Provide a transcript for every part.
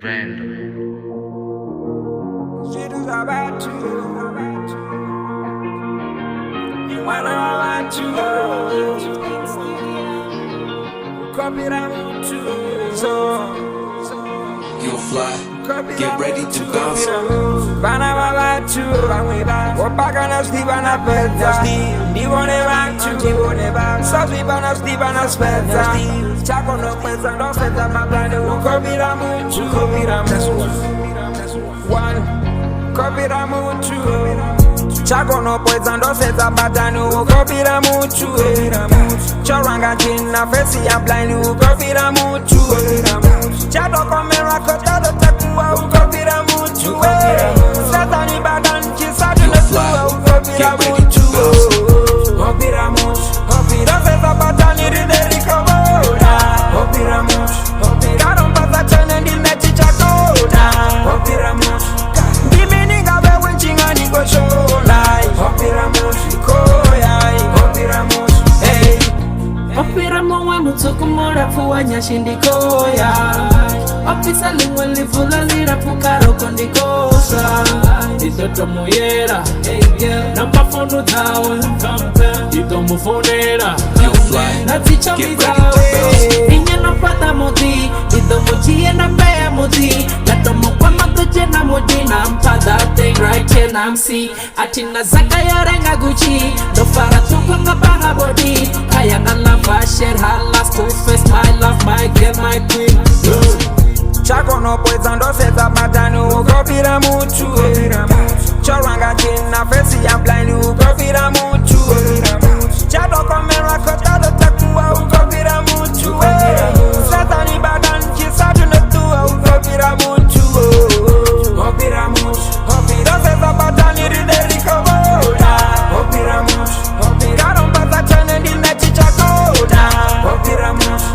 Venda. Shit is about you. You wanna about you. Copy that muthu. So You'll fly, get ready to bounce. Bana about you. Opakana Stevana Peta. Divone back to Divone back. Sasibana Stevana Speta. Chaco no pesa, no pesa, my blind. Copy that muthu. Copy that muthu. One. Copy that muthu. Chaco no pesa, no pesa, batanu. Copy that muthu. Choranga china, face ya blind. Copy that muthu. Chato kamera kota do takuwa. Copy that muthu. Satani badan chisadu na tuwa. Copy that muthu. Copy that muthu. Copy that pesa, batani rideri kawoda. Copy that muthu. Copy that don't pass a turn and the net chakoda. Copy that muthu. Give me nigga be winching and he go show life. Copy that muthu. Koya. Copy that muthu. Hey. Opira mwa mutukumura fuwa nyashindikoya. Opisa lingwa livula lira pukaro kondikosa. Itoto muyera, namba fono tawe. Ito mufonera, naticha mizawe. Inye no pata moti, ito mochie na pea moti. Lato mokwa matoche na moti na mpa that thing right here na msi. Atina zaka ya renga guchi, no fara tuko ngapanga body. Kaya na lava share her last two face, my love, my girl, my queen. Chaco no pesa, no pesa, batanu. Copy that muthu. Choranga china, face ya blind. Copy that muthu. Chato kamera kota do takuwa. Copy that muthu. Satani badan chisadu na tuwa. Copy that muthu. Copy that muthu. Copy that pesa, batani rideri kawoda. Copy that muthu. Copy that don't pass a turn and the net chakoda. Copy that muthu.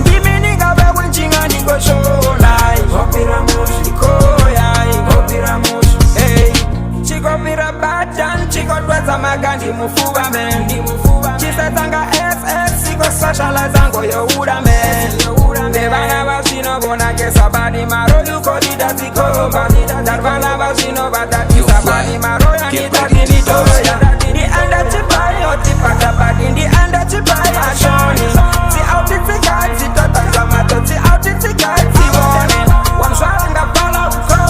Give me nigga be winching and he go show life. Copy that muthu. Koya. Copy that muthu. Hey. Chico pira bajan, chico tweza magandi mufuba man. Chisa tanga SS, chico socialize ango yo uda man. Nebana basino bona kesa badi maro yuko dida zikoba. Darvana basino bata kisa badi maro ya nita kinitoya. Di anda chipai oti paka badi, di anda chipai ashoni. Si auti tikai, si tota zamato, si auti tikai, si boni. Wamswanga pala uko,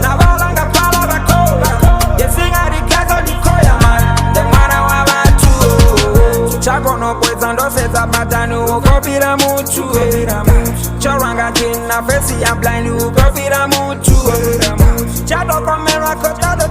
na walanga pala bako. Chaco no pesa, no pesa, batanu. Copy that muthu. Choranga china, face ya blind. Copy that muthu. Chato kamera kota do